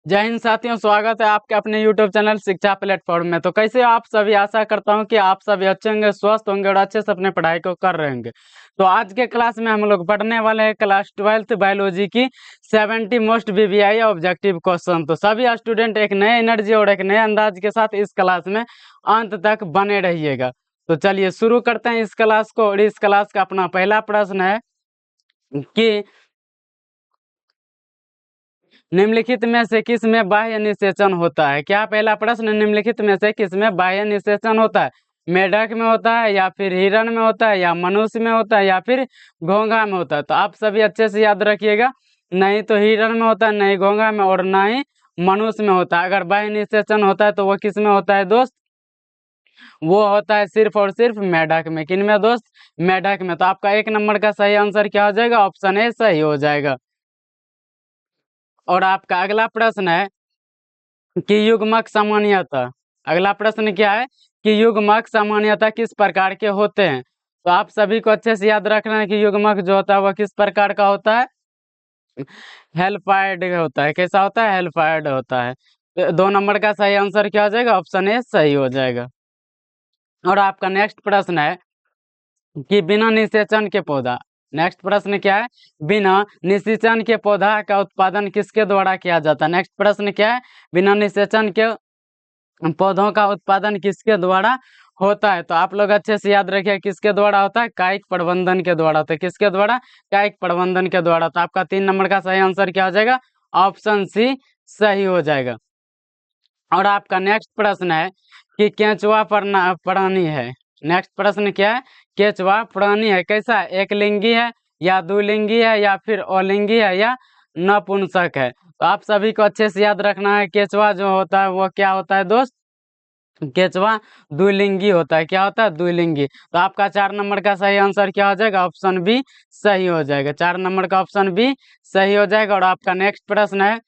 जय हिंद साथियों, स्वागत है आपके अपने YouTube चैनल शिक्षा प्लेटफॉर्म में। तो कैसे हो आप सभी? आशा करता हूं कि आप सभी अच्छे होंगे, स्वस्थ होंगे और अच्छे से अपने पढ़ाई को कर रहे होंगे। तो आज के क्लास में हम लोग पढ़ने वाले हैं क्लास 12th बायोलॉजी की 70 मोस्ट VVI ऑब्जेक्टिव क्वेश्चन। तो सभी स्टूडेंट एक नए एनर्जी और एक नए अंदाज के साथ इस क्लास में अंत तक बने रहिएगा। तो चलिए शुरू करते हैं इस क्लास को। और इस क्लास का अपना पहला प्रश्न है कि निम्नलिखित में से किस में बाह्य निषेचन होता है? क्या पहला प्रश्न, निम्नलिखित में से किस में बाह्य निषेचन होता है? मेढक में होता है, या फिर हिरण में होता है, या मनुष्य में होता है, या फिर घोंघा में होता है? तो आप सभी अच्छे से याद रखिएगा, नहीं तो हिरण में होता है, नहीं घोंघा में, और ना ही मनुष्य में होता है। अगर बाह्य निषेचन होता है तो वो किस में होता है दोस्त? वो होता है सिर्फ और सिर्फ मेढक में। किन में दोस्त? मेढक में। तो आपका 1 नंबर का सही आंसर क्या हो जाएगा? ऑप्शन ए सही हो जाएगा। और आपका अगला प्रश्न है कि युग्मक सामान्यतः, अगला प्रश्न क्या है कि युग्मक सामान्यतः किस प्रकार के होते हैं? तो आप सभी को अच्छे से याद रखना है कि युग्मक जो होता है वह किस प्रकार का होता है? हेल्पाइड होता है। कैसा होता है? हेल्पाइड होता है। तो 2 नंबर का सही आंसर क्या हो जाएगा? ऑप्शन ए सही हो जाएगा। और आपका नेक्स्ट प्रश्न है कि बिना निषेचन के पौधा, नेक्स्ट प्रश्न क्या है? बिना निषेचन के पौधा का उत्पादन किसके द्वारा किया जाता है? नेक्स्ट प्रश्न क्या है? बिना निषेचन के पौधों का उत्पादन किसके द्वारा होता है? तो आप लोग अच्छे से याद रखिए, किसके द्वारा होता है? कायिक प्रबंधन के द्वारा होता है। किसके द्वारा? कायिक प्रबंधन के द्वारा। तो आपका 3 नंबर का सही आंसर क्या हो जाएगा? ऑप्शन सी सही हो जाएगा। और आपका नेक्स्ट प्रश्न है कि केंचुआ प्राणी है। नेक्स्ट प्रश्न क्या है? केंचुआ प्राणी है, कैसा है? एक लिंगी है, या द्विलिंगी है, या फिर अलिंगी है, या नपुंसक है? तो आप सभी को अच्छे से याद रखना है, केंचुआ जो होता है वो क्या होता है दोस्त? केंचुआ द्विलिंगी होता है। क्या होता है? द्विलिंगी। तो आपका 4 नंबर का सही आंसर क्या हो जाएगा? ऑप्शन बी सही हो जाएगा। 4 नंबर का ऑप्शन बी सही हो जाएगा। और आपका नेक्स्ट प्रश्न है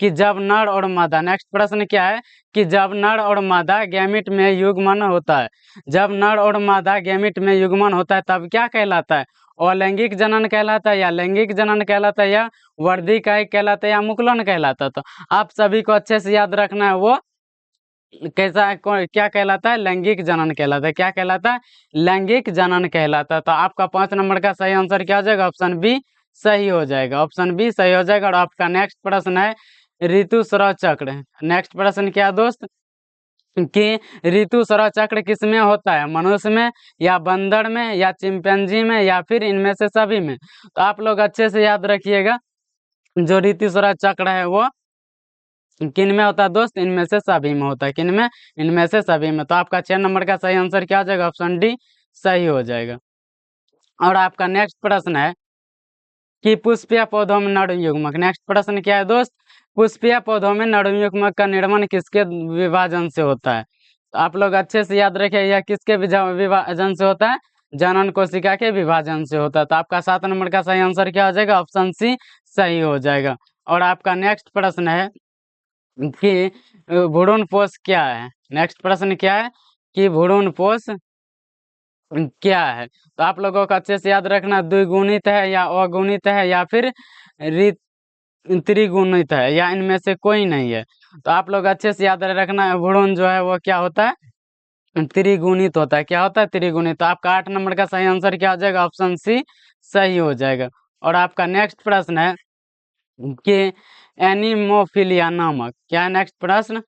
कि जब नर और मादा, नेक्स्ट प्रश्न क्या है कि जब नर और मादा गैमिट में युग्मन होता है, जब नर और मादा गैमिट में युग्मन होता है तब क्या कहलाता है? अलैंगिक जनन कहलाता है, या लैंगिक जनन कहलाता है, या वर्धिकायिक कहलाता है, या मुकुलन कहलाता है? तो आप सभी को अच्छे से याद रखना है, वो कैसा क्या कहलाता है? लैंगिक जनन कहलाता है। क्या कहलाता है? लैंगिक जनन कहलाता है। तो आपका 5 नंबर का सही आंसर क्या हो जाएगा? ऑप्शन बी सही हो जाएगा। ऑप्शन बी सही हो जाएगा। और आपका नेक्स्ट प्रश्न है ऋतुस्राव चक्र। नेक्स्ट प्रश्न क्या है दोस्त कि ऋतुस्राव चक्र किस में होता है? मनुष्य में, या बंदर में, या चिंपैंजी में, या फिर इनमें से सभी में? तो आप लोग अच्छे से याद रखिएगा, जो ऋतुस्राव चक्र है वो किन में होता है दोस्त? इनमें से सभी में होता है। किन में? इनमें से सभी में। तो आपका 6 नंबर का सही आंसर क्या हो जाएगा? ऑप्शन डी सही हो जाएगा। और आपका नेक्स्ट प्रश्न है कि पुष्पीय पौधों में नर युग्मक। नेक्स्ट प्रश्न क्या है दोस्त? पुष्पीय पौधों में नर युग्मक का निर्माण किसके विभाजन से होता है? तो आप लोग अच्छे से याद रखिए, यह किसके विभाजन से होता है? जनन कोशिका के विभाजन से होता है। तो आपका 7 नंबर का सही आंसर क्या हो जाएगा? ऑप्शन सी सही हो जाएगा। और आपका नेक्स्ट प्रश्न है कि भ्रूणपोष क्या है? नेक्स्ट प्रश्न क्या है कि भ्रूणपोष क्या है? तो आप लोगों को अच्छे से याद रखना, द्विगुणित है, या अगुणित है, या फिर त्रिगुणित है, या इनमें से कोई नहीं है? तो आप लोग अच्छे से याद रखना, भ्रूण जो है वो क्या होता है? त्रिगुणित होता है। क्या होता है? त्रिगुणित। तो आपका 8 नंबर का सही आंसर क्या हो जाएगा? ऑप्शन सी सही हो जाएगा। और आपका नेक्स्ट प्रश्न है कि एनिमोफिलिया नामक, क्या है नेक्स्ट प्रश्न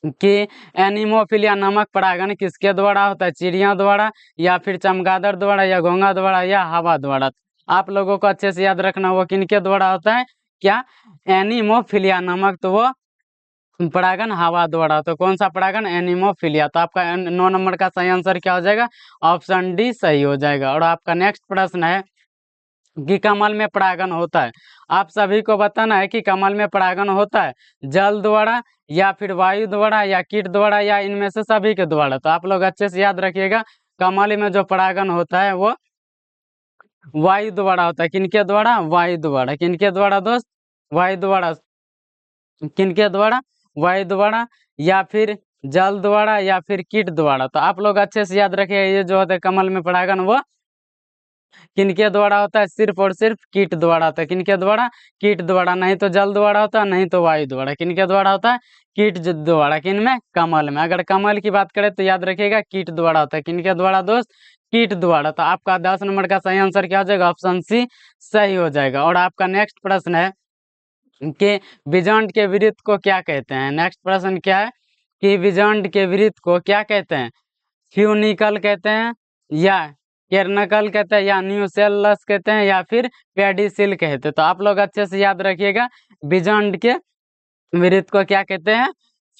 कि एनिमोफिलिया नामक परागण किसके द्वारा होता है? चिड़िया द्वारा, या फिर चमगादड़ द्वारा, या घोंघा द्वारा, या हवा द्वारा? आप लोगों को अच्छे से याद रखना, वो किनके द्वारा होता है? क्या? एनिमोफिलिया नामक। तो वो परागण हवा द्वारा। तो कौन सा परागण? एनिमोफिलिया। तो आपका 9 नंबर का सही आंसर क्या हो जाएगा? ऑप्शन डी सही हो जाएगा। और आपका नेक्स्ट प्रश्न है कि कमल में परागण होता है, आप सभी को बताना है कि कमल में परागण होता है जल द्वारा, या फिर वायु द्वारा, या कीट द्वारा, या इनमें से सभी के द्वारा? तो आप लोग अच्छे से याद रखिएगा, कमल में जो परागण होता है वो वायु द्वारा होता है। किनके द्वारा? वायु द्वारा। किनके द्वारा दोस्त? वायु द्वारा। किनके द्वारा? वायु द्वारा, या फिर जल द्वारा, या फिर कीट द्वारा? तो आप लोग अच्छे से याद रखिए, ये जो होता है कमल में परागण वो किनके द्वारा होता है? सिर्फ और सिर्फ कीट द्वारा होता है। किनके द्वारा? कीट द्वारा। नहीं तो जल द्वारा होता है, नहीं तो वायु द्वारा। किनके द्वारा होता है? कीट द्वारा। किन में? कमल में। अगर कमल की बात करें तो याद रखिएगा कीट द्वारा होता है। किनके द्वारा दोस्त? कीट द्वारा। तो आपका 10 नंबर का सही आंसर क्या हो जाएगा? ऑप्शन सी सही हो जाएगा। और आपका नेक्स्ट प्रश्न है कि बीजांड के विरुद्ध को क्या कहते हैं? नेक्स्ट प्रश्न क्या है कि बीजांड के विरुद्ध को क्या कहते हैं? फ्यूनिकल कहते हैं, या केर्नकल कहते हैं, या न्यूसेलस कहते हैं, या फिर पेडिसिल कहते हैं। तो आप लोग अच्छे से याद रखिएगा, बीजांड के विरुद्ध को क्या कहते हैं?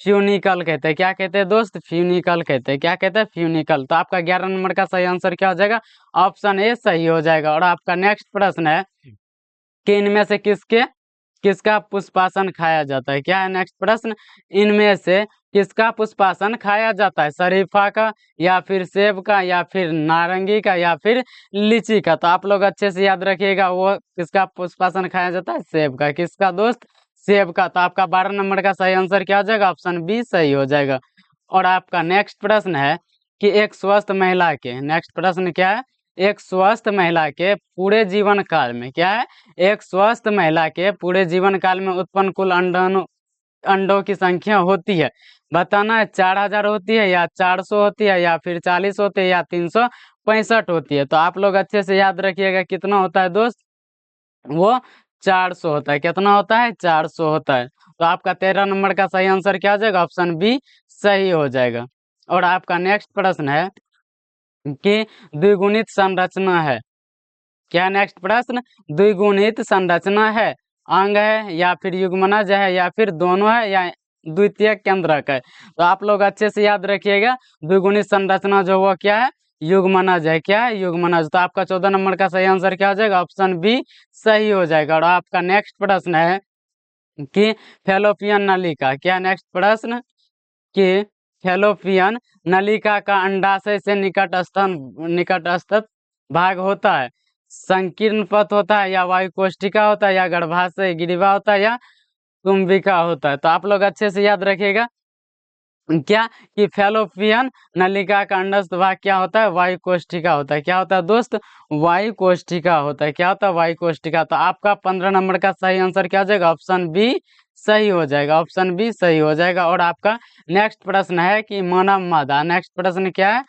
फ्यूनिकल कहते हैं। क्या कहते हैं दोस्त? फ्यूनिकल कहते हैं। क्या कहते हैं? फ्यूनिकल। तो आपका 11 नंबर का सही आंसर क्या हो जाएगा? ऑप्शन ए सही हो जाएगा। और आपका नेक्स्ट प्रश्न है कि इनमें से किसका पुष्पासन खाया जाता है? क्या है नेक्स्ट प्रश्न? इनमें से किसका पुष्पासन खाया जाता है? शरीफा का, या फिर सेब का, या फिर नारंगी का, या फिर लीची का? तो आप लोग अच्छे से याद रखिएगा, वो किसका पुष्पासन खाया जाता है? सेब का। किसका दोस्त? सेब का। तो आपका 12 नंबर का सही आंसर क्या हो जाएगा? ऑप्शन बी सही हो जाएगा। और आपका नेक्स्ट प्रश्न है कि एक स्वस्थ महिला के, नेक्स्ट प्रश्न क्या है? एक स्वस्थ महिला के पूरे जीवन काल में, क्या है? एक स्वस्थ महिला के पूरे जीवन काल में उत्पन्न कुल अंडों की संख्या होती है, बताना है। 4000 होती है, या 400 होती है, या फिर 40 होती है, या 365 होती है? तो आप लोग अच्छे से याद रखिएगा, कितना होता है दोस्त? वो 400 होता है। कितना होता है? 400 होता है। तो आपका 13 नंबर का सही आंसर क्या हो जाएगा? ऑप्शन बी सही हो जाएगा। और आपका नेक्स्ट प्रश्न है कि द्विगुणित संरचना है। क्या नेक्स्ट प्रश्न? द्विगुणित संरचना है, अंग है, या फिर युग्मनज है, या फिर दोनों है, या द्वितीय केंद्रक है? तो आप लोग अच्छे से याद रखिएगा, द्विगुणित संरचना जो वो क्या है? युग्मनज है। क्या है? युग्मनज। तो आपका 14 नंबर का सही आंसर क्या हो जाएगा? ऑप्शन बी सही हो जाएगा। और आपका नेक्स्ट प्रश्न है कि फैलोपियन नलिका, क्या नेक्स्ट प्रश्न कि फैलोपियन नलिका का अंडाशय से निकटस्थ भाग होता है, संकीर्ण पथ होता है, या वायु कोष्ठिका होता है, या गर्भाशय गिरिवा होता है, या कुंभिका होता है? तो आप लोग अच्छे से याद रखिएगा, क्या कि फैलोपियन नलिका का अंडस्थ भाग क्या होता है? वायु कोष्ठिका होता है। क्या होता है दोस्त? वायु कोष्ठिका होता है। क्या होता है? वायु कोष्ठिका। तो आपका 15 नंबर का सही आंसर क्या हो जाएगा? ऑप्शन बी सही हो जाएगा। ऑप्शन बी सही हो जाएगा। और आपका नेक्स्ट प्रश्न है कि मानव मादा, नेक्स्ट प्रश्न क्या है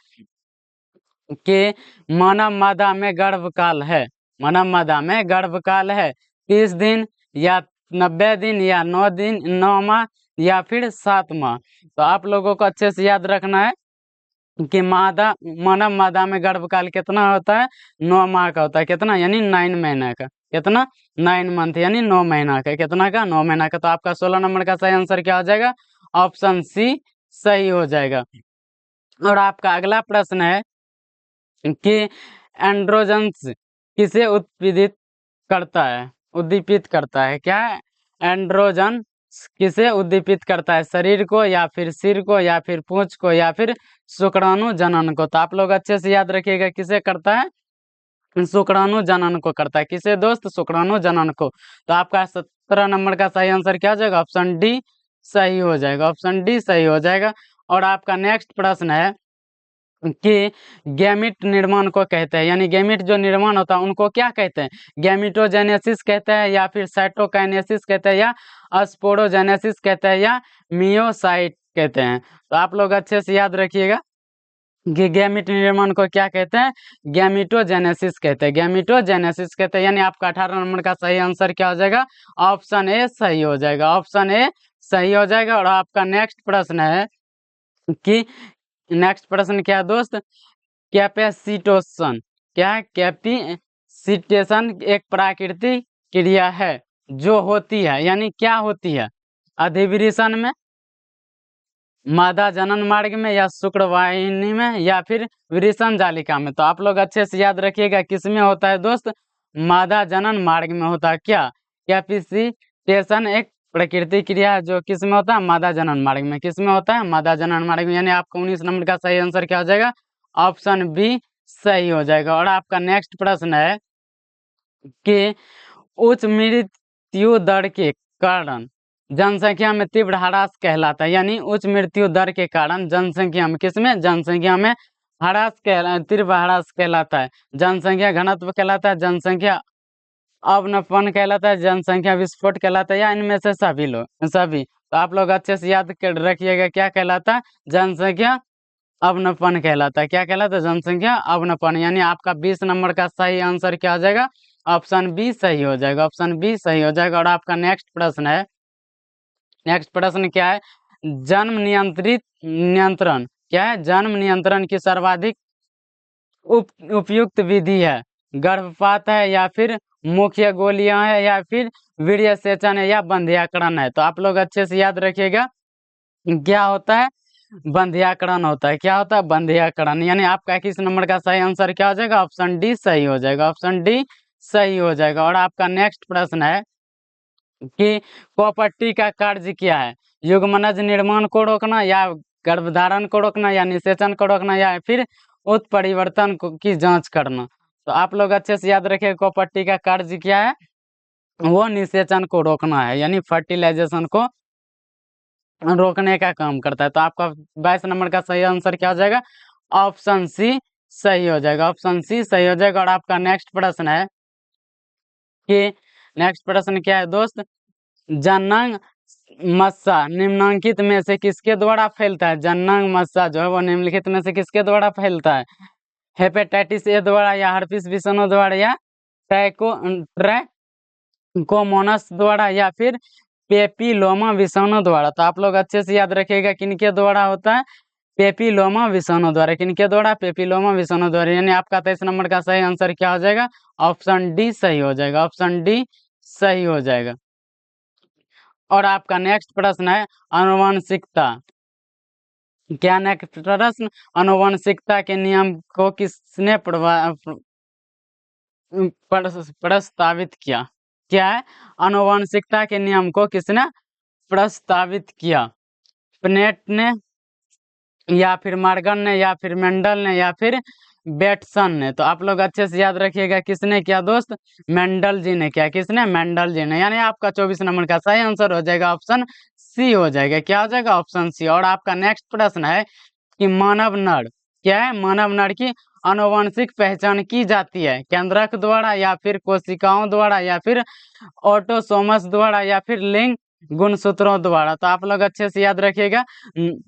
कि मानव मादा में गर्भकाल है, मानव मादा में गर्भकाल है 30 दिन, या 90 दिन, या 9 दिन, 9 माह, या फिर 7 माह? तो आप लोगों को अच्छे से याद रखना है कि मानव मादा में गर्भकाल कितना होता है? 9 माह का होता है। कितना? यानी 9 महीना का। कितना? 9 मंथ, यानी 9 महीना का। कितना का? 9 महीना का। तो आपका 16 नंबर का सही आंसर क्या हो जाएगा? ऑप्शन सी सही हो जाएगा। और आपका अगला प्रश्न है कि एंड्रोजन्स किसे उत्पीड़ित करता है? उद्दीपित करता है। क्या है? एंड्रोजन किसे उद्दीपित करता है? शरीर को, या फिर सिर को, या फिर पूंछ को, या फिर शुक्राणु जनन को? तो आप लोग अच्छे से याद रखिएगा, किसे करता है? शुक्राणु जनन को करता है। किसे दोस्त? शुक्राणु जनन को। तो आपका 17 नंबर का सही आंसर क्या हो जाएगा? ऑप्शन डी सही हो जाएगा। ऑप्शन डी सही हो जाएगा। और आपका नेक्स्ट प्रश्न है कि गैमिट निर्माण को कहते हैं, यानी गैमिट जो निर्माण होता है उनको क्या कहते हैं? गैमिटोजेनेसिस कहते हैं, या फिर साइटोकाइनेसिस कहते हैं, या स्पोरोजेनेसिस कहते हैं, या मियोसाइट कहते हैं? तो आप लोग अच्छे से याद रखिएगा कि गैमिट निर्माण को क्या कहते हैं? गैमिटोजेनेसिस कहते हैं। गैमिटोजेनेसिस कहते हैं। यानी आपका 18 नंबर का सही आंसर क्या हो जाएगा? ऑप्शन ए सही हो जाएगा। ऑप्शन ए सही हो जाएगा। और आपका नेक्स्ट प्रश्न है कि नेक्स्ट प्रश्न क्या है दोस्त? कैपेसिटेशन। क्या है? कैपेसिटेशन एक प्राकृतिक क्रिया है जो होती है, यानी क्या होती है? अधिवृषण में, मादा जनन मार्ग में, या शुक्रवाहिनी में, या फिर वृषण जालिका में? तो आप लोग अच्छे से याद रखिएगा, किस में होता है दोस्त? मादा जनन मार्ग में होता है। क्या? कैपेसिटेशन एक प्रकृति क्रिया है जो किस में होता है? मादा जनन मार्ग में। किस में होता है? मादा जनन मार्ग में। यानी आपका 19 नंबर का सही आंसर क्या हो जाएगा? ऑप्शन बी सही हो जाएगा। और आपका नेक्स्ट प्रश्न है कि उच्च मृत्यु दर के कारण जनसंख्या में तीव्र ह्रास कहलाता है, यानी उच्च मृत्यु दर के कारण जनसंख्या में, किसमें? जनसंख्या में तीव्र ह्रास कहलाता है, जनसंख्या घनत्व कहलाता है, जनसंख्या अवनपन कहलाता है, जनसंख्या विस्फोट कहलाता है, या इनमें से सभी। तो आप लोग अच्छे से याद कर रखिएगा, क्या कहलाता है? जनसंख्या अवनपन कहलाता है। क्या कहलाता है? जनसंख्या अवनपन। यानी आपका 20 नंबर का सही आंसर क्या हो जाएगा? ऑप्शन बी सही हो जाएगा, ऑप्शन बी सही हो जाएगा। और आपका नेक्स्ट प्रश्न है, नेक्स्ट प्रश्न क्या है? जन्म नियंत्रण क्या है? जन्म नियंत्रण की सर्वाधिक उपयुक्त विधि है, गर्भपात है, या फिर मुख्य गोलियां है, या फिर वीर्य सेचन है, या बंध्याकरण है। तो आप लोग अच्छे से याद रखिएगा, क्या होता है? बंध्याकरण होता है। क्या होता है? बंध्याकरण। यानी आपका 21 नंबर का सही आंसर क्या हो जाएगा? ऑप्शन डी सही हो जाएगा, ऑप्शन डी सही हो जाएगा। और आपका नेक्स्ट प्रश्न है कि कॉपर्टी का कार्य क्या है? युग्मनज निर्माण को रोकना, या गर्भधारण को रोकना, या निषेचन को रोकना, या फिर उत्परिवर्तन की जांच करना। तो आप लोग अच्छे से याद रखिए, कॉपर्टी का कार्य क्या है? वो निषेचन को रोकना है, यानी फर्टिलाइजेशन को रोकने का काम करता है। तो आपका 22 नंबर का सही आंसर क्या हो जाएगा? ऑप्शन सी सही हो जाएगा, ऑप्शन सी सही हो जाएगा। और आपका नेक्स्ट प्रश्न है कि नेक्स्ट प्रश्न क्या है दोस्त? जननांग मस्सा निम्नलिखित में से किसके द्वारा फैलता है? जननांग मस्सा जो है वो निम्नलिखित में से किसके द्वारा फैलता है? हेपेटाइटिस ए द्वारा, या हर्पिस विषाणु द्वारा, या ट्रैकोमोनास द्वारा, या फिर पेपिलोमा विषाणु द्वारा। तो आप लोग अच्छे से याद रखिएगा, किनके द्वारा होता है? पेपिलोमा विषाणु द्वारा। किनके द्वारा? पेपिलोमा विषाणु द्वारा। यानी आपका 23 नंबर का सही आंसर क्या हो जाएगा? ऑप्शन डी सही हो जाएगा, ऑप्शन डी सही हो जाएगा। और आपका नेक्स्ट प्रश्न है आनुवंशिकता। क्या नेक्स्ट प्रश्न? आनुवंशिकता के नियम को किसने प्रस्तावित किया? क्या है? आनुवंशिकता के नियम को किसने प्रस्तावित किया? प्नेट ने, या फिर मार्गन ने, या फिर मेंडल ने, या फिर बेटसन ने। तो आप लोग अच्छे से याद रखिएगा, किसने किया दोस्त? मेंडल जी ने किया। किसने? मेंडल जी ने। यानी आपका 24 नंबर का सही आंसर हो जाएगा, ऑप्शन सी हो जाएगा। क्या हो जाएगा? Option C. और आपका नेक्स्ट प्रश्न है कि मानव नर क्या है? मानव नर की आनुवंशिक पहचान की जाती है केंद्रक द्वारा, या फिर कोशिकाओं द्वारा, या फिर ऑटोसोमस द्वारा, या फिर लिंग गुणसूत्रों द्वारा। तो आप लोग अच्छे से याद रखिएगा,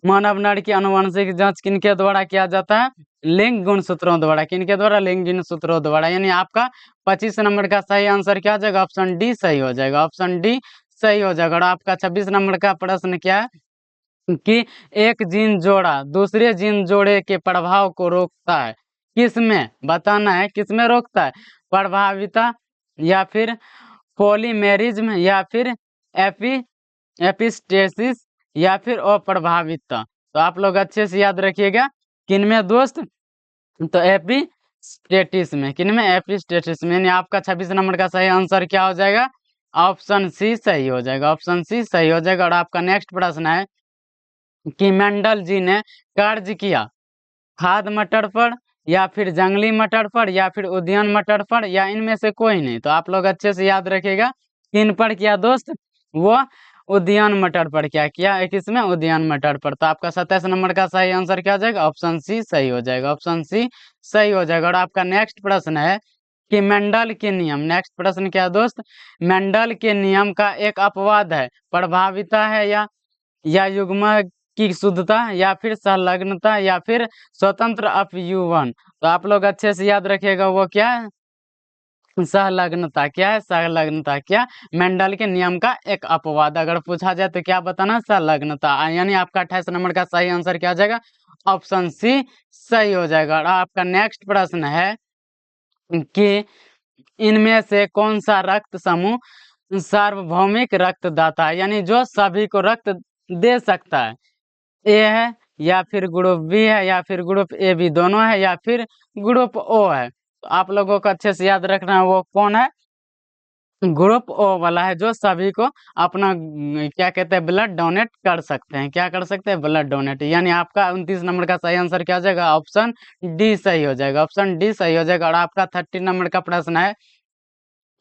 मानव नर की आनुवंशिक जांच किनके द्वारा किया जाता है? लिंग गुणसूत्रों द्वारा। किनके द्वारा? लिंग गुणसूत्रों द्वारा। यानी आपका 25 नंबर का सही आंसर क्या हो जाएगा? ऑप्शन डी सही हो जाएगा, ऑप्शन डी सही हो जाएगा। और आपका 26 नंबर का प्रश्न क्या है कि एक जीन जोड़ा दूसरे जीन जोड़े के प्रभाव को रोकता है, किसमें? बताना है किसमें रोकता है? प्रभाविता, या फिर पॉलीमेरिज्म, या फिर एपिस्टेसिस, या फिर अप्रभावितता। तो आप लोग अच्छे से याद रखिएगा, किनमें दोस्त? तो एपिस्टेटिस में। किनमें? एपिस्टेटिस में। यानी आपका 26 नंबर का सही आंसर क्या हो जाएगा? ऑप्शन सी सही हो जाएगा, ऑप्शन सी सही हो जाएगा। और आपका नेक्स्ट प्रश्न है कि मेंडल जी ने कार्य किया खाद मटर पर, या फिर जंगली मटर पर, या फिर उद्यान मटर पर, या इनमें से कोई नहीं। तो आप लोग अच्छे से याद रखिएगा, किन पर किया दोस्त? वो उद्यान मटर पर क्या किया? एक इसमें उद्यान मटर पर। तो आपका 27 नंबर का सही आंसर क्या हो जाएगा? ऑप्शन सी सही हो जाएगा, ऑप्शन सी सही हो जाएगा। और आपका नेक्स्ट प्रश्न है कि मेंडल के नियम। नेक्स्ट प्रश्न क्या है दोस्त? मेंडल के नियम का एक अपवाद है, प्रभाविता है, या युग्म की शुद्धता, या फिर संलग्नता, या फिर स्वतंत्र अपयूवन। तो आप लोग अच्छे से याद रखिएगा, वो क्या है? संलग्नता। क्या है? संलग्नता। क्या? मेंडल के नियम का एक अपवाद अगर पूछा जाए तो क्या बताना? संलग्नता। यानी आपका 28 नंबर का सही आंसर क्या हो जाएगा? ऑप्शन सी सही हो जाएगा। और आपका नेक्स्ट प्रश्न है कि इनमें से कौन सा रक्त समूह सार्वभौमिक रक्तदाता है, यानी जो सभी को रक्त दे सकता है? ए है, या फिर ग्रुप बी है, या फिर ग्रुप ए बी दोनों है, या फिर ग्रुप ओ है। तो आप लोगों को अच्छे से याद रखना है, वो कौन है? ग्रुप ओ वाला है, जो सभी को अपना क्या कहते हैं, ब्लड डोनेट कर सकते हैं। क्या कर सकते हैं? Blood donate. यानी आपका 29 नंबर का सही आंसर क्या हो जाएगा? ऑप्शन डी सही हो जाएगा, ऑप्शन डी सही हो जाएगा। और आपका 30 नंबर का प्रश्न है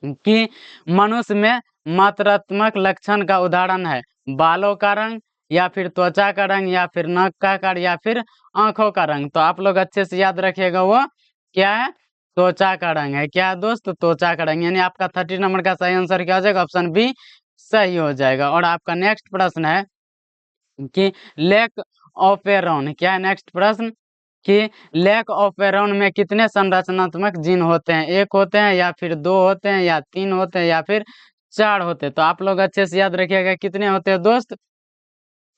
कि मनुष्य में मात्रात्मक लक्षण का उदाहरण है बालों का रंग, या फिर त्वचा का रंग या फिर नाक का आकार या फिर आंखों का रंग। तो आप लोग अच्छे से याद रखिएगा वो क्या है, त्वचा का रंग है। क्या है दोस्त, त्वचा का रंग। यानी आपका 30 नंबर का सही आंसर क्या हो जाएगा, ऑप्शन बी सही हो जाएगा। और आपका नेक्स्ट प्रश्न है कि लेक ऑपेरॉन, क्या है नेक्स्ट प्रश्न कि लेक ऑपेरॉन में कितने संरचनात्मक जीन होते हैं, एक होते हैं या फिर दो होते हैं या तीन होते हैं या फिर चार होते हैं। तो आप लोग अच्छे से याद रखिएगा कितने होते हैं दोस्त,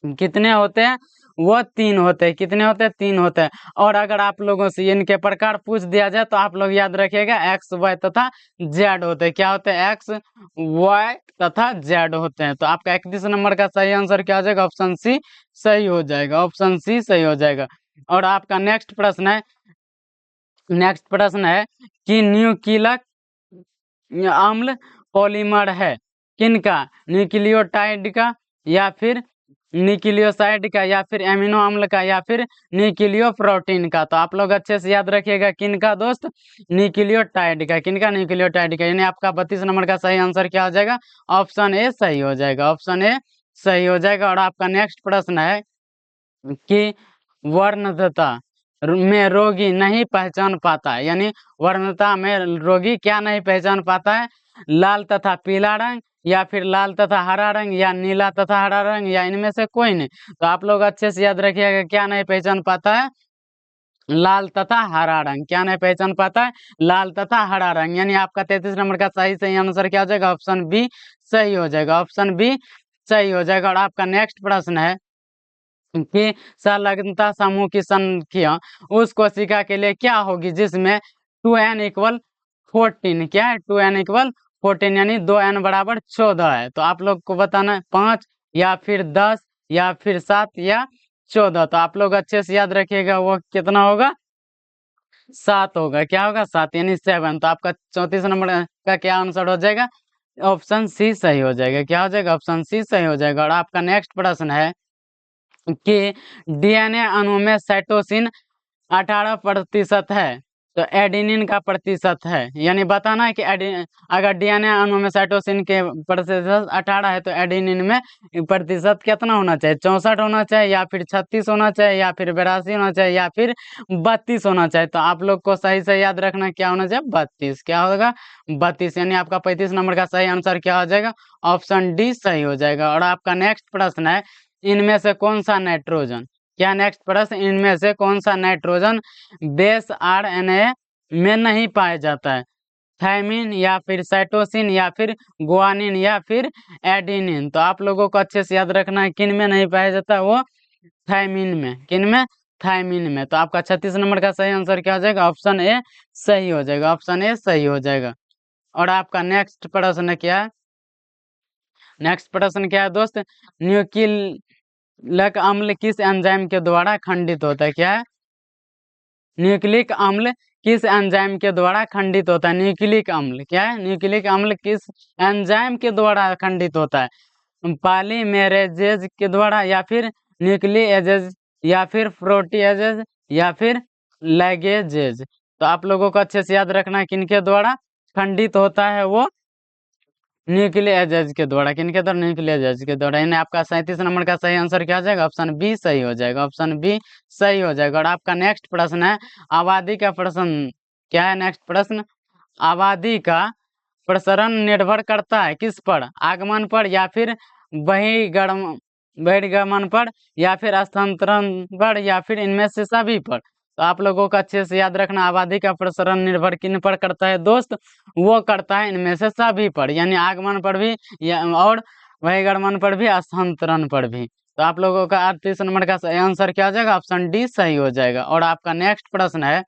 कितने होते हैं, वो तीन होते हैं। कितने होते हैं, तीन होते हैं। और अगर आप लोगों से इनके प्रकार पूछ दिया जाए तो आप लोग याद रखिएगा एक्स वाई तथा जेड होते हैं। क्या होते हैं, एक्स वाई तथा जेड होते हैं। तो आपका 31 नंबर का सही आंसर क्या हो जाएगा, ऑप्शन सी सही हो जाएगा, ऑप्शन सी सही हो जाएगा। और आपका नेक्स्ट प्रश्न है, नेक्स्ट प्रश्न है कि न्यूक्लिक अम्ल पॉलीमर है किनका, न्यूक्लियोटाइड का या फिर न्यूक्लियोसाइड का या फिर एमिनो अम्ल का या फिर न्यूक्लियोप्रोटीन का। तो आप लोग अच्छे से याद रखिएगा किनका दोस्त, न्यूक्लियोटाइड का। किनका, न्यूक्लियोटाइड का। यानी आपका 32 नंबर का सही आंसर क्या हो जाएगा, ऑप्शन ए सही हो जाएगा, ऑप्शन ए सही हो जाएगा। और आपका नेक्स्ट प्रश्न है कि वर्णतता में रोगी नहीं पहचान पाता है, यानी वर्णता में रोगी क्या नहीं पहचान पाता है, लाल तथा पीला रंग या फिर लाल तथा हरा रंग या नीला तथा हरा रंग या इनमें से कोई नहीं। तो आप लोग अच्छे से याद रखिएगा क्या नहीं पहचान पाता है, लाल तथा हरा रंग। क्या नहीं पहचान पाता है, लाल तथा हरा रंग। यानी आपका 33 नंबर का सही सही आंसर क्या हो जाएगा, ऑप्शन बी सही हो जाएगा, ऑप्शन बी सही हो जाएगा। और आपका नेक्स्ट प्रश्न है कि संलग्नता समूह की संख्या उस कोशिका के लिए क्या होगी जिसमें 2n इक्वल 14, क्या है 2n इक्वल 14, यानी 2n बराबर 14 है। तो आप लोग को बताना है 5 या फिर 10 या फिर 7 या 14। तो आप लोग अच्छे से याद रखिएगा वो कितना होगा, 7 होगा। क्या होगा, 7 यानी 7। तो आपका 34 नंबर का क्या आंसर हो जाएगा, ऑप्शन सी सही हो जाएगा। क्या हो जाएगा, ऑप्शन सी सही हो जाएगा। और आपका नेक्स्ट प्रश्न है कि डीएनए अणु में साइटोसिन 18% है तो एडेनिन का प्रतिशत है, यानी बताना है कि अगर डीएनए अणु में साइटोसिन के प्रतिशत 18 है तो एडेनिन में प्रतिशत कितना होना चाहिए, 64 होना चाहिए या फिर 36 होना चाहिए या फिर 82 होना चाहिए या फिर 32 होना चाहिए। तो आप लोग को सही से याद रखना क्या होना चाहिए, 32। क्या होगा, 32। यानी आपका 35 नंबर का सही आंसर क्या हो जाएगा, ऑप्शन डी सही हो जाएगा। और आपका नेक्स्ट प्रश्न है इनमें से कौन सा नाइट्रोजन, क्या नेक्स्ट प्रश्न, इनमें से कौन सा नाइट्रोजन बेस आरएनए में नहीं पाया जाता है, थायमिन या फिर साइटोसिन या फिर गुआनिन या फिर एडेनिन। तो आप लोगों को अच्छे से याद रखना है किन में नहीं पाया जाता है, वो थायमिन में। किन में, थायमिन में। तो आपका 36 नंबर का सही आंसर क्या हो जाएगा, ऑप्शन ए सही हो जाएगा, ऑप्शन ए सही हो जाएगा। और आपका नेक्स्ट प्रश्न क्या है, नेक्स्ट प्रश्न क्या है दोस्त, न्यूक्लिक अम्ल किस एंजाइम के द्वारा खंडित होता है, क्या है, न्यूक्लिक अम्ल किस एंजाइम के द्वारा खंडित होता है, न्यूक्लिक अम्ल। क्या है, न्यूक्लिक अम्ल किस एंजाइम के द्वारा खंडित होता है, पॉलीमेरेजेज के द्वारा या फिर न्यूक्लिएजेज या फिर प्रोटीएजेज या फिर लैगेजेज। तो आप लोगों को अच्छे से याद रखना है किनके द्वारा खंडित होता है, वो न्यूक्लियोजेज के द्वारा। किनके द्वारा, न्यूक्लियोजेज के द्वारा। यानी आपका 37 नंबर का सही आंसर क्या हो जाएगा, ऑप्शन बी सही हो जाएगा, ऑप्शन बी सही हो जाएगा। और आपका नेक्स्ट प्रश्न है आबादी का प्रश्न, क्या है नेक्स्ट प्रश्न, आबादी का प्रसरण निर्भर करता है किस पर, आगमन पर या फिर बहिर्गमन पर या फिर स्थानांतरण पर या फिर इनमें से सभी पर। तो आप लोगों को अच्छे से याद रखना आबादी का प्रसरण निर्भर किन पर करता है दोस्त, वो करता है इनमें से सभी पर, यानी आगमन पर भी और बहिर्गमन पर भी स्थानांतरण पर भी। तो आप लोगों का 38 नंबर का आंसर क्या हो जाएगा, ऑप्शन डी सही हो जाएगा। और आपका नेक्स्ट प्रश्न है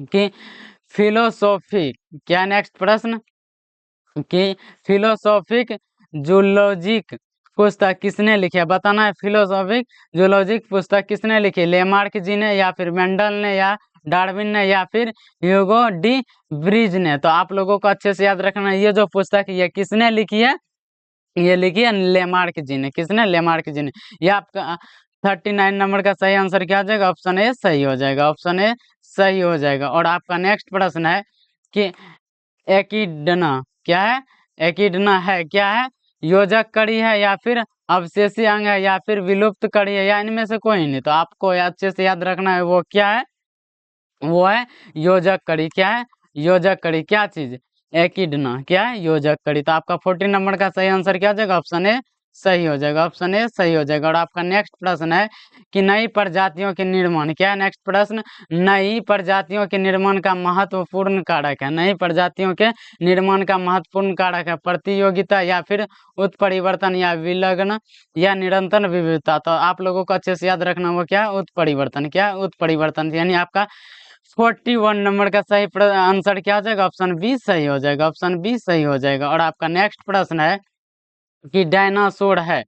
कि फिलोसॉफी, क्या नेक्स्ट प्रश्न कि फिलोसॉफिक जूलॉजिक पुस्तक किसने लिखी है, बताना है फिलोसॉफिक जूलॉजिक पुस्तक किसने लिखी, लेमार्क जी ने या फिर मेंडल ने या डार्विन ने या फिर ह्यूगो डी ब्रिज ने। तो आप लोगों को अच्छे से याद रखना ये जो पुस्तक ये किसने लिखी है, ये लिखी है लेमार्क जी ने। किसने, लेमार्क जी ने। ये आपका 39 नंबर का सही आंसर क्या हो जाएगा, ऑप्शन ए सही हो जाएगा, ऑप्शन ए सही हो जाएगा। और आपका नेक्स्ट प्रश्न है कि एकिडना, क्या है, एकिडना है क्या है, योजक कड़ी है या फिर अवशेषी अंग है या फिर विलुप्त कड़ी है या इनमें से कोई नहीं। तो आपको अच्छे से याद रखना है वो क्या है, वो है योजक कड़ी। क्या है, योजक कड़ी। क्या चीज, एकिडना। क्या है, योजक कड़ी। तो आपका 14 नंबर का सही आंसर क्या हो जाएगा, ऑप्शन ए सही हो जाएगा, ऑप्शन ए सही हो जाएगा। और आपका नेक्स्ट प्रश्न है कि नई प्रजातियों के निर्माण। क्या है नेक्स्ट प्रश्न, नई प्रजातियों के निर्माण का महत्वपूर्ण कारक है। नई प्रजातियों के निर्माण का महत्वपूर्ण कारक है प्रतियोगिता या फिर उत्परिवर्तन या विलग्न या निरंतर विविधता। तो आप लोगों को अच्छे से याद रखना वो क्या है, उत्परिवर्तन। क्या है, उत्परिवर्तन। यानी आपका 41 नंबर का सही आंसर क्या हो जाएगा, ऑप्शन बी सही हो जाएगा, ऑप्शन बी सही हो जाएगा। और आपका नेक्स्ट प्रश्न है कि डायनासोर है,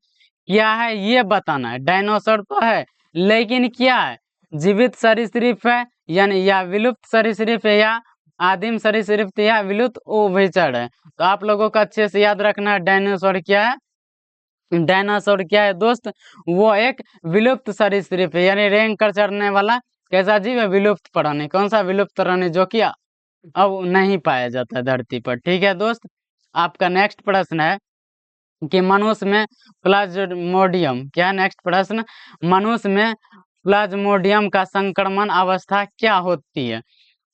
क्या है ये बताना है। डायनासोर तो है लेकिन क्या है, जीवित सरीसृप है यानी या विलुप्त सरीसृप है या आदिम सरीसृप या विलुप्त उभयचर है। तो आप लोगों को अच्छे से याद रखना है डायनासोर क्या है। डायनासोर क्या है दोस्त, वो एक विलुप्त सरीसृप है यानी रेंग कर चढ़ने वाला कैसा जीव है, विलुप्त प्राणी। कौन सा विलुप्त प्राणी, जो कि अब नहीं पाया जाता है धरती पर। ठीक है दोस्त, आपका नेक्स्ट प्रश्न है कि मनुष्य में प्लाज्मोडियम। क्या नेक्स्ट प्रश्न, मनुष्य में प्लाज्मोडियम का संक्रमण अवस्था क्या होती है,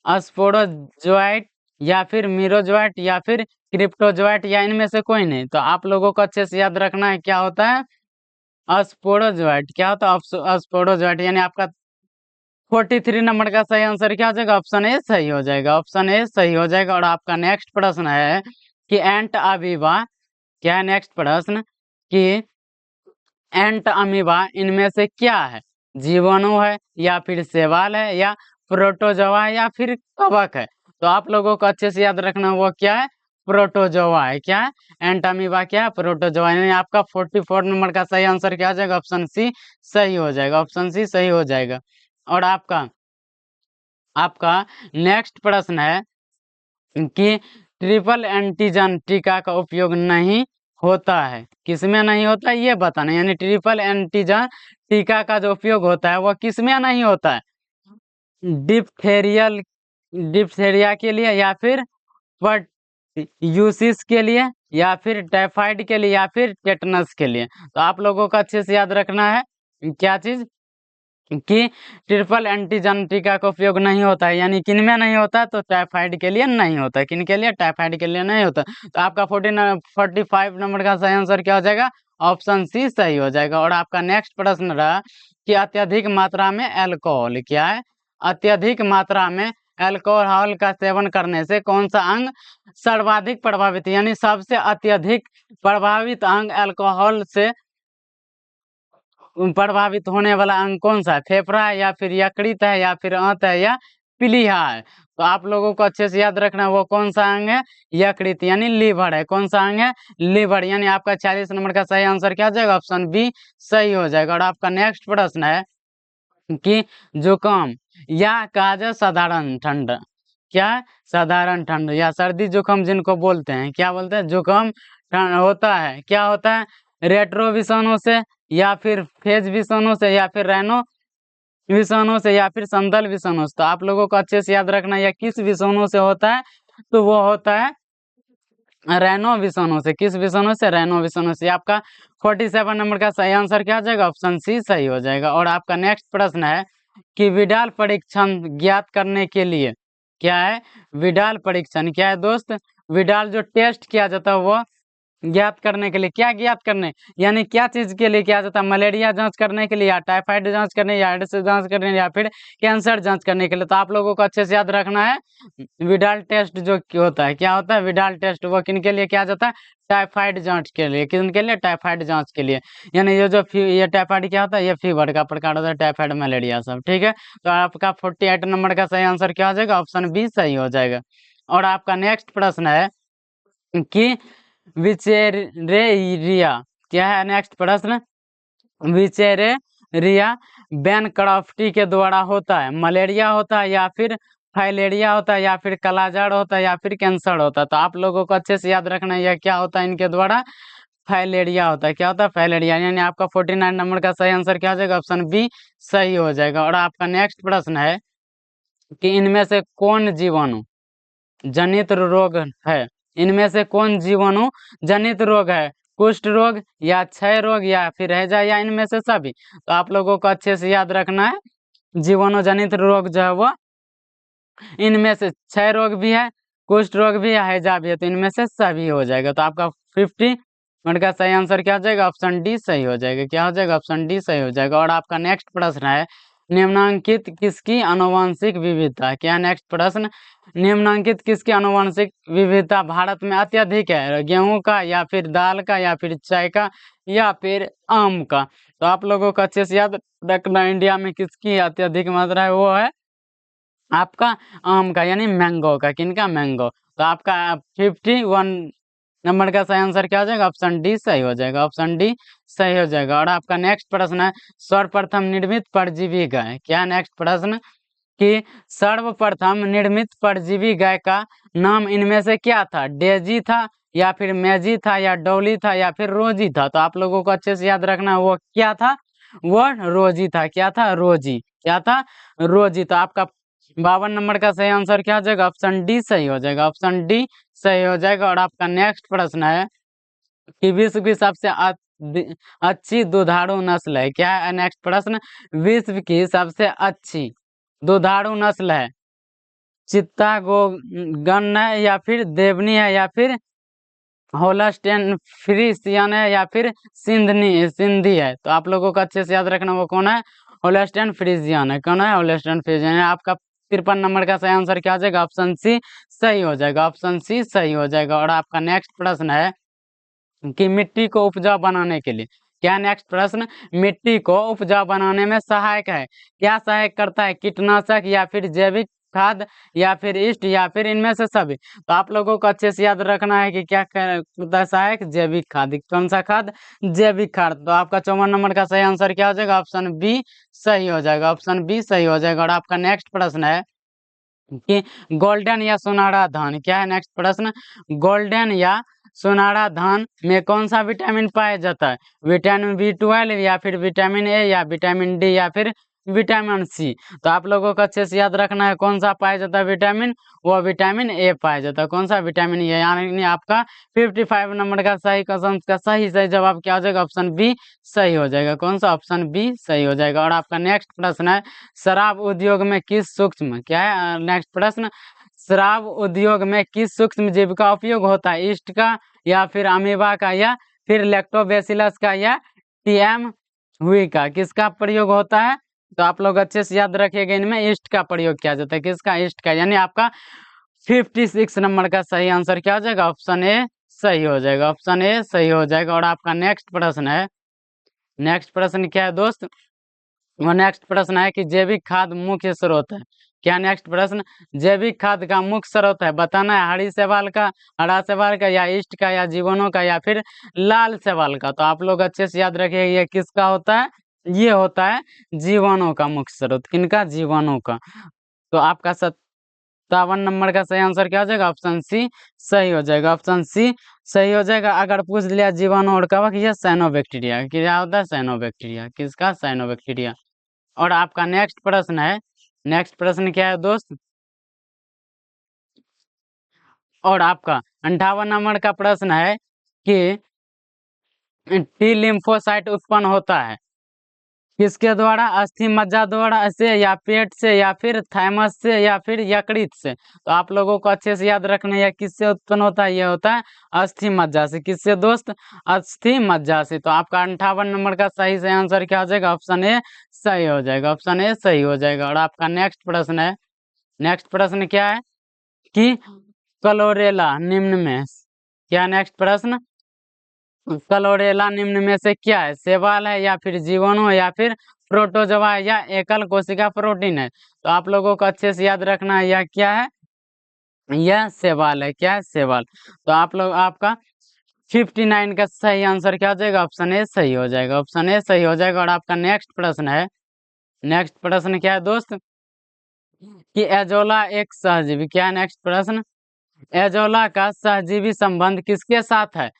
स्पोरोजोइट या फिर मीरोजोइट या फिर क्रिप्टोजोइट या इनमें से कोई नहीं। तो आप लोगों को अच्छे से याद रखना है क्या होता है, स्पोरोजोइट। क्या होता है, स्पोरोजोइट। यानी आपका 43 नंबर का सही आंसर क्या हो जाएगा, ऑप्शन ए सही हो जाएगा, ऑप्शन ए सही हो जाएगा। और आपका नेक्स्ट प्रश्न है कि एंट अमीबा। क्या है नेक्स्ट प्रश्न कि एंट अमीबा इनमें से क्या है, जीवाणु है या फिर शैवाल है या प्रोटोजोआ है या फिर कवक है। तो आप लोगों को अच्छे से याद रखना वो क्या है, प्रोटोजोआ है। क्या है, एंट अमीबा क्या है, प्रोटोजोआ। यानी आपका 44 नंबर का सही आंसर क्या हो जाएगा, ऑप्शन सी सही हो जाएगा, ऑप्शन सी सही हो जाएगा। और आपका आपका नेक्स्ट प्रश्न है कि ट्रिपल एंटीजन टीका का उपयोग नहीं होता है, किसमें नहीं होता है ये बताना। यानी ट्रिपल एंटीजन टीका का जो उपयोग होता है वो किसमें नहीं होता है, डिप्थेरियल डिप्थेरिया के लिए या फिर यूसिस के लिए या फिर टाइफाइड के लिए या फिर टेटनस के लिए। तो आप लोगों को अच्छे से याद रखना है क्या चीज कि ट्रिपल एंटीजन टीका का उपयोग नहीं होता है। यानी किन में नहीं होता, तो टाइफाइड के लिए नहीं होता है। किन के लिए, टाइफाइड के लिए नहीं होता। तो आपका 45 नंबर का सही आंसर क्या हो जाएगा, ऑप्शन सी सही हो जाएगा। और आपका नेक्स्ट प्रश्न रहा कि अत्यधिक मात्रा में अल्कोहल। क्या है, अत्यधिक मात्रा में अल्कोहल का सेवन करने से कौन सा अंग सर्वाधिक प्रभावित, यानी सबसे अत्यधिक प्रभावित अंग अल्कोहल से प्रभावित होने वाला अंग कौन सा है, फेफड़ा है या फिर यकृत है या फिर आंत है या प्लीहा है। तो आप लोगों को अच्छे से याद रखना वो कौन सा अंग है, यकृत यानी लीवर है। कौन सा अंग है, लीवर। यानी आपका 40 नंबर का सही आंसर क्या हो जाएगा, ऑप्शन बी सही हो जाएगा। और आपका नेक्स्ट प्रश्न है कि जुकाम या कहा जाए साधारण ठंड। क्या, साधारण ठंड या सर्दी जुकाम जिनको बोलते हैं, क्या बोलते हैं, जुकाम होता है, क्या होता है, रेट्रो विषाणु से या फिर फेज विषाणु से या फिर रैनो विषाणु से या फिर संदल विषाणु से। तो आप लोगों को अच्छे से याद रखना है किस विषाणु से होता है, तो वो होता है रैनो विषाणु से। किस विषाणु से, रैनो विषाणु से। आपका 47 नंबर का सही आंसर क्या हो जाएगा, ऑप्शन सी सही हो जाएगा। और आपका नेक्स्ट प्रश्न है कि विडाल परीक्षण ज्ञात करने के लिए। क्या है, विडाल परीक्षण क्या है दोस्त, विडाल जो टेस्ट किया जाता है वो ज्ञात करने के लिए, क्या ज्ञात करने यानी क्या चीज के लिए किया जाता है, मलेरिया जांच करने के लिए या टाइफाइड जांच करने या एड्स जांच करने या फिर कैंसर जांच करने के लिए। तो आप लोगों को अच्छे से याद रखना है विडाल टेस्ट जो होता है, क्या होता है विडाल टेस्ट, वो किन के लिए किया जाता है, टाइफाइड जांच के लिए। किन के लिए, टाइफाइड जांच के लिए। यानी ये जो ये टाइफाइड क्या होता है, ये फीवर का प्रकार होता है, टाइफाइड मलेरिया सब। ठीक है, तो आपका 48 नंबर का सही आंसर क्या हो जाएगा, ऑप्शन बी सही हो जाएगा। और आपका नेक्स्ट प्रश्न है कि विचेरेरिया। क्या है नेक्स्ट प्रश्न, विचेरेरिया बैनक्रॉफ्टी के द्वारा होता है, मलेरिया होता है या फिर फाइलेरिया होता है या फिर कालाजार होता है या फिर कैंसर होता है। तो आप लोगों को अच्छे से याद रखना है यह क्या होता है इनके द्वारा, फाइलेरिया होता है। क्या होता है, फाइलेरिया। यानी आपका 49 नंबर का सही आंसर क्या हो जाएगा, ऑप्शन बी सही हो जाएगा। और आपका नेक्स्ट प्रश्न है कि इनमें से कौन जीवाणु जनित रोग है, इनमें से कौन जीवाणु जनित रोग है कुष्ठ रोग या क्षय रोग या फिर हैजा या इनमें से सभी। तो आप लोगों को अच्छे से याद रखना है, जीवाणु जनित रोग जो है वो इनमें से क्षय रोग भी है, कुष्ठ रोग भी है, हैजा भी है, तो इनमें से सभी हो जाएगा। तो आपका 50 मिनट का सही आंसर क्या हो जाएगा? ऑप्शन डी सही हो जाएगा। क्या हो जाएगा? ऑप्शन डी सही हो जाएगा। और आपका नेक्स्ट प्रश्न है, निम्नांकित किसकी आनुवंशिक विविधता है? क्या नेक्स्ट प्रश्न, निम्नांकित किसकी आनुवंशिक विविधता भारत में अत्यधिक है? गेहूं का या फिर दाल का या फिर चाय का या फिर आम का? तो आप लोगों को अच्छे से याद रखना, इंडिया में किसकी अत्यधिक मात्रा है? वो है आपका आम का, यानी मैंगो का। किनका? मैंगो। तो आपका 51 नंबर का सही आंसर क्या हो जाएगा? ऑप्शन डी सही हो जाएगा। ऑप्शन डी सही हो जाएगा। और आपका नेक्स्ट प्रश्न है, सर्वप्रथम निर्मित परजीवी गाय। क्या नेक्स्ट प्रश्न, कि सर्वप्रथम निर्मित परजीवी गाय का नाम इनमें से क्या था? डेजी था या फिर मैजी था या डॉली था या फिर रोजी था? तो आप लोगों को अच्छे से याद रखना, वो क्या था? वो रोजी था। क्या था? रोजी। क्या था? रोजी। तो आपका 52 नंबर का सही आंसर क्या हो जाएगा? ऑप्शन डी सही हो जाएगा। ऑप्शन डी सही हो जाएगा। और आपका नेक्स्ट प्रश्न है कि विश्व की सबसे अच्छी दुधारू नस्ल है। क्या है नेक्स्ट प्रश्न? विश्व की सबसे अच्छी दुधारू नस्ल है चित्ता गोगन है या फिर देवनी है या फिर होलस्टेन फ्रीसियन है या फिर सिंधी है? तो आप लोगों को अच्छे से याद रखना, वो कौन है? होलस्टेन फ्रीजियन है। कौन है? होलस्टेन फ्रीजियन है। आपका 53 नंबर का सही आंसर क्या हो जाएगा? ऑप्शन सी सही हो जाएगा। ऑप्शन सी सही हो जाएगा। और आपका नेक्स्ट प्रश्न है कि मिट्टी को उपजाऊ बनाने के लिए, क्या नेक्स्ट प्रश्न, मिट्टी को उपजाऊ बनाने में सहायक है? क्या सहायक करता है? कीटनाशक या फिर जैविक खाद या फिर ईस्ट या फिर इनमें से सभी? तो आप लोगों को अच्छे से याद रखना है कि क्या करता है सहायक? जैविक खाद। कौन सा खाद? जैविक खाद। तो आपका 54 नंबर का सही आंसर क्या हो जाएगा? ऑप्शन बी सही हो जाएगा। ऑप्शन बी सही हो जाएगा। और आपका नेक्स्ट प्रश्न है कि गोल्डन या सुनहरा धान। क्या है नेक्स्ट प्रश्न? गोल्डन या सुनहरा धान में कौन सा विटामिन पाया जाता है? विटामिन B12 या फिर विटामिन ए या विटामिन डी या फिर विटामिन सी? तो आप लोगों को अच्छे से याद रखना है, कौन सा पाया जाता है विटामिन? वो विटामिन ए पाया जाता है। कौन सा? Vitamin A. यानी आपका 55 नंबर का सही क्वेश्चन का सही जवाब क्या हो जाएगा? ऑप्शन बी सही हो जाएगा। कौन सा? ऑप्शन बी सही हो जाएगा। और आपका नेक्स्ट प्रश्न है, शराब उद्योग में किस सूक्ष्म, क्या है नेक्स्ट प्रश्न, शराब उद्योग में किस सूक्ष्म जीव का उपयोग होता है? ईस्ट का या फिर अमीबा का या फिर लैक्टोबैसिलस का या टीएम हुई का? किसका प्रयोग होता है? तो आप लोग अच्छे से याद रखिएगा, इनमें ईस्ट का प्रयोग किया जाता है। किसका? ईस्ट का। यानी आपका 56 नंबर का सही आंसर क्या हो जाएगा? ऑप्शन ए सही हो जाएगा। ऑप्शन ए सही हो जाएगा। और आपका नेक्स्ट प्रश्न है, नेक्स्ट प्रश्न क्या है दोस्त? वो नेक्स्ट प्रश्न है कि जैविक खाद मुख्य स्रोत है। क्या नेक्स्ट प्रश्न, जैविक खाद का मुख्य स्रोत है? बताना है हरी शैवाल का, हरा शैवाल का या ईस्ट का या जीवाणु का या फिर लाल शैवाल का? तो आप लोग अच्छे से याद रखिए, ये किसका होता है? ये होता है जीवाणु का मुख्य स्रोत। किनका? जीवाणु का। तो आपका 57 नंबर का सही आंसर क्या हो जाएगा? ऑप्शन सी सही हो जाएगा। ऑप्शन सी सही हो जाएगा। अगर पूछ लिया जीवाणु और कवक, ये साइनोबैक्टीरिया। क्या होता है? साइनोबैक्टीरिया। किसका? साइनोबैक्टीरिया। और आपका नेक्स्ट प्रश्न है, नेक्स्ट प्रश्न क्या है दोस्त? और आपका 58 नंबर का प्रश्न है कि टी लिम्फोसाइट उत्पन्न होता है किसके द्वारा? अस्थि मज्जा द्वारा से या पेट से या फिर थाइमस से या फिर यकृत से? तो आप लोगों को अच्छे से याद रखना है, किससे उत्पन्न होता है? ये होता है अस्थि मज्जा से। किससे दोस्त? अस्थि मज्जा से। तो आपका 58 नंबर का सही से आंसर क्या हो जाएगा? ऑप्शन ए सही हो जाएगा। ऑप्शन ए सही हो जाएगा। और आपका नेक्स्ट प्रश्न है, नेक्स्ट प्रश्न क्या है कि क्लोरेला निम्न में, क्या नेक्स्ट प्रश्न, क्लोरेला निम्न में से क्या है? शैवाल है या फिर जीवाणु है या फिर प्रोटोजोआ है या एकल कोशिका प्रोटीन है? तो आप लोगों को अच्छे से याद रखना है, यह क्या है? यह शैवाल है। क्या है? शैवाल। तो आप लोग, आपका 59 का सही आंसर क्या हो जाएगा? ऑप्शन ए सही हो जाएगा। ऑप्शन ए सही हो जाएगा। और आपका नेक्स्ट प्रश्न है, नेक्स्ट प्रश्न क्या है दोस्त? कि एजोला एक सहजीवी। क्या है नेक्स्ट प्रश्न? एजोला का सहजीवी संबंध किसके साथ है?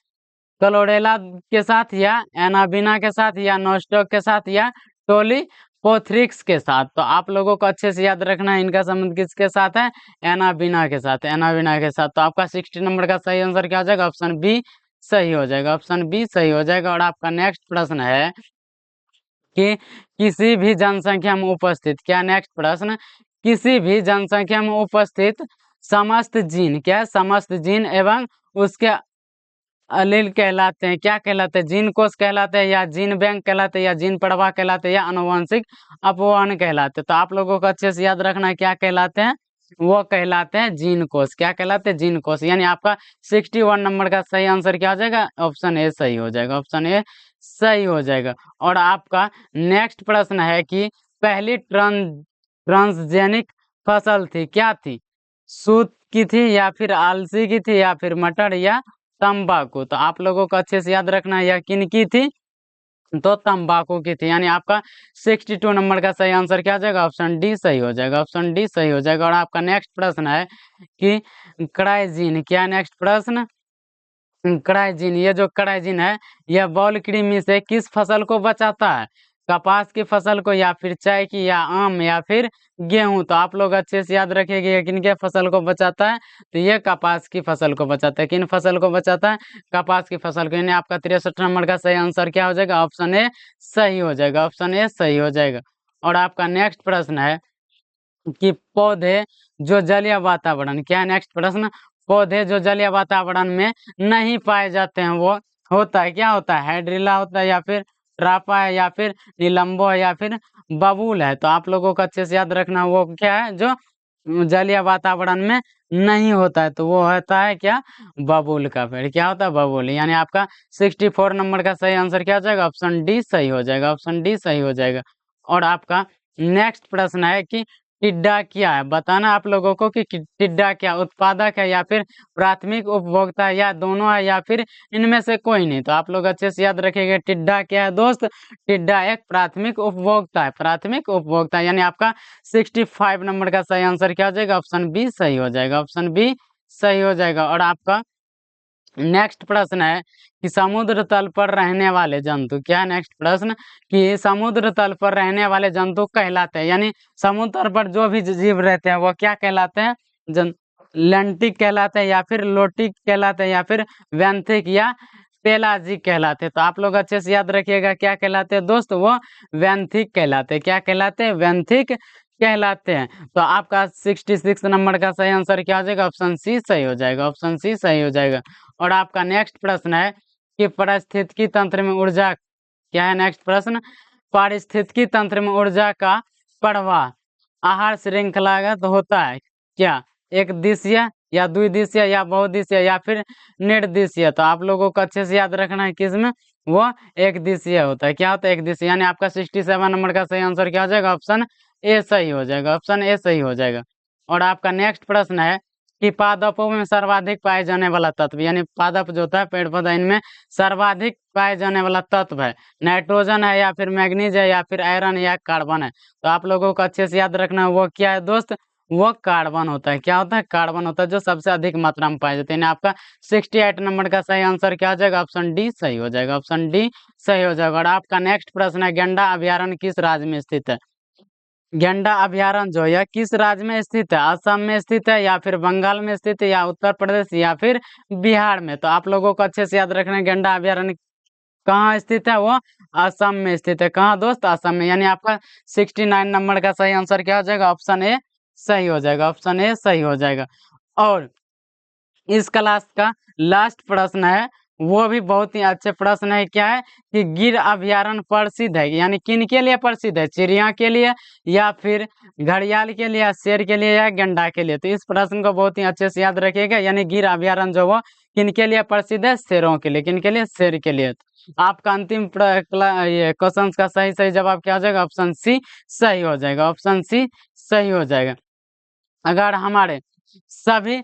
क्लोरेला के साथ या एनाबिना के साथ या नोस्टॉक के साथ या टोलीपोथ्रिक्स के साथ? तो आप लोगों को अच्छे से याद रखना है, इनका संबंध किसके साथ है? एनाबिना के साथ। एनाबिना के साथ। तो आपका 60 नंबर का सही आंसर क्या हो जाएगा? ऑप्शन बी सही हो जाएगा, ऑप्शन बी सही हो जाएगा। और आपका नेक्स्ट प्रश्न है कि किसी भी जनसंख्या में उपस्थित, क्या नेक्स्ट प्रश्न, किसी भी जनसंख्या में उपस्थित समस्त जीन, क्या समस्त जीन एवं उसके अलील कहलाते हैं, क्या कहलाते हैं, जीन कोष कहलाते हैं, या जीन बैंक कहलाते हैं, या जीन प्रवाह कहलाते हैं, या आनुवंशिक अपवाहन कहलाते हैं। तो आप लोगों को अच्छे से याद रखना है क्या कहलाते हैं, वो कहलाते हैं जीन कोष। क्या कहलाते हैं, जीन कोष। यानी आपका 61 नंबर का सही आंसर क्या हो जाएगा, ऑप्शन ए सही हो जाएगा, ऑप्शन ए सही हो जाएगा। और आपका नेक्स्ट प्रश्न है कि पहली ट्रांसजेनिक फसल थी, क्या थी, सूत की थी, या फिर अलसी की थी, या फिर मटर, या तंबाकू। तो आप लोगों को अच्छे से याद रखना है यह किन की थी, तो तंबाकू की थी। यानी आपका 62 नंबर का सही आंसर क्या हो जाएगा, ऑप्शन डी सही हो जाएगा, ऑप्शन डी सही हो जाएगा। और आपका नेक्स्ट प्रश्न है कि क्राइजीन, क्या नेक्स्ट प्रश्न, क्राइजीन, ये जो क्राइजीन है यह बॉल कृमि से किस फसल को बचाता है, कपास की फसल को, या फिर चाय की, या आम, या फिर गेहूं। तो आप लोग अच्छे से याद रखिएगा किन के फसल को बचाता है, तो ये कपास की फसल को बचाता है। किन फसल को बचाता है, कपास की फसल को। यानी आपका 63 नंबर का सही आंसर क्या हो जाएगा, ऑप्शन ए सही हो जाएगा, ऑप्शन ए सही हो जाएगा। और आपका नेक्स्ट प्रश्न है कि पौधे जो जलीय वातावरण, क्या नेक्स्ट प्रश्न, पौधे जो जलीय वातावरण में नहीं पाए जाते हैं वो होता है, क्या होता है, हाइड्रिला होता है, या फिर ट्रापा है, या फिर निलंबो है, या फिर बबूल है। तो आप लोगों को अच्छे से याद रखना वो क्या है, जो जलीय वातावरण में नहीं होता है, तो वो होता है क्या, बबूल का पेड़। क्या होता है, बबूल। यानी आपका 64 नंबर का सही आंसर क्या हो जाएगा, ऑप्शन डी सही हो जाएगा, ऑप्शन डी सही हो जाएगा। और आपका नेक्स्ट प्रश्न है कि टिड्डा क्या है, बताना आप लोगों को कि टिड्डा क्या उत्पादक है, या फिर प्राथमिक उपभोक्ता है, या दोनों है, या फिर इनमें से कोई नहीं। तो आप लोग अच्छे से याद रखेंगे टिड्डा क्या है दोस्त, टिड्डा एक प्राथमिक उपभोक्ता है, प्राथमिक उपभोक्ता। यानी आपका 65 नंबर का सही आंसर क्या हो जाएगा, ऑप्शन बी सही हो जाएगा, ऑप्शन बी सही हो जाएगा। और आपका नेक्स्ट प्रश्न है कि समुद्र तल पर रहने वाले जंतु, क्या नेक्स्ट प्रश्न, कि समुद्र तल पर रहने वाले जंतु कहलाते हैं, यानी समुद्र पर जो भी जीव रहते हैं वो क्या कहलाते हैं, जन लैंटिक कहलाते हैं, या फिर लोटिक कहलाते हैं, या फिर व्यंथिक, या पेलाजिक कहलाते हैं। तो आप लोग अच्छे से याद रखिएगा क्या कहलाते हैं दोस्त, वो व्यंथिक कहलाते हैं। क्या कहलाते हैं, व्यंथिक कहलाते हैं। तो आपका 66 नंबर का सही आंसर क्या हो जाएगा, ऑप्शन सी सही हो जाएगा, ऑप्शन सी सही हो जाएगा। और आपका नेक्स्ट प्रश्न है कि पारिस्थितिकी तंत्र में ऊर्जा, क्या है नेक्स्ट प्रश्न, पारिस्थितिकी तंत्र में ऊर्जा का प्रवाह आहार श्रृंखलागत होता है, क्या एक दिशीय, या द्विदिशीय, या बहुदिशीय, या फिर निर्दिशीय। तो आप लोगों को अच्छे से याद रखना है किसमें, वो एक दिशीय होता है। क्या होता है, एक दिशीय। यानी आपका 67 नंबर का सही आंसर क्या हो जाएगा, ऑप्शन ए सही हो जाएगा, ऑप्शन ए सही हो जाएगा। और आपका नेक्स्ट प्रश्न है कि पादपों में सर्वाधिक पाए जाने वाला तत्व, यानी पादप जो होता है पेड़ पौधा, इनमें सर्वाधिक पाए जाने वाला तत्व है, नाइट्रोजन है, या फिर मैग्नीज है, या फिर आयरन, या कार्बन है। तो आप लोगों को अच्छे से याद रखना है वो क्या है दोस्त, वो कार्बन होता है। क्या होता है, कार्बन होता है, जो सबसे अधिक मात्रा में पाए जाते हैं। आपका 68 नंबर का सही आंसर क्या हो जाएगा, ऑप्शन डी सही हो जाएगा, ऑप्शन डी सही हो जाएगा। और आपका नेक्स्ट प्रश्न है गेंडा अभ्यारण्य किस राज्य में स्थित है, गेंडा अभ्यारण्य जो है किस राज्य में स्थित है, असम में स्थित है, या फिर बंगाल में स्थित है, या उत्तर प्रदेश, या फिर बिहार में। तो आप लोगों को अच्छे से याद रखना है गेंडा अभ्यारण्य कहाँ स्थित है, वो असम में स्थित है। कहाँ दोस्त, असम में। यानी आपका 69 नंबर का सही आंसर क्या हो जाएगा, ऑप्शन ए सही हो जाएगा, ऑप्शन ए सही हो जाएगा। और इस क्लास का लास्ट प्रश्न है, वो भी बहुत ही अच्छे प्रश्न है, क्या है कि गिर अभ्यारण्य प्रसिद्ध है, यानी किन के लिए प्रसिद्ध है, चिड़िया के लिए, या फिर घड़ियाल के लिए, या शेर के लिए, या गंडा के लिए। तो इस प्रश्न को बहुत ही अच्छे से याद रखिएगा। यानी गिर अभ्यारण्य जो वो किन के लिए प्रसिद्ध है, शेरों के लिए। किन के लिए, शेर के लिए। आपका अंतिम ये क्वेश्चन का सही सही जवाब क्या हो जाएगा, ऑप्शन सी सही हो जाएगा, ऑप्शन सी सही हो जाएगा। अगर हमारे सभी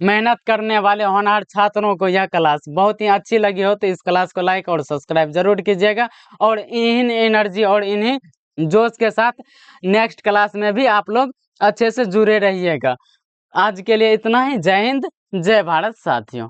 मेहनत करने वाले होनहार छात्रों को यह क्लास बहुत ही अच्छी लगी हो तो इस क्लास को लाइक और सब्सक्राइब जरूर कीजिएगा। और इन्हीं एनर्जी और इन्हीं जोश के साथ नेक्स्ट क्लास में भी आप लोग अच्छे से जुड़े रहिएगा। आज के लिए इतना ही। जय हिंद, जय भारत साथियों।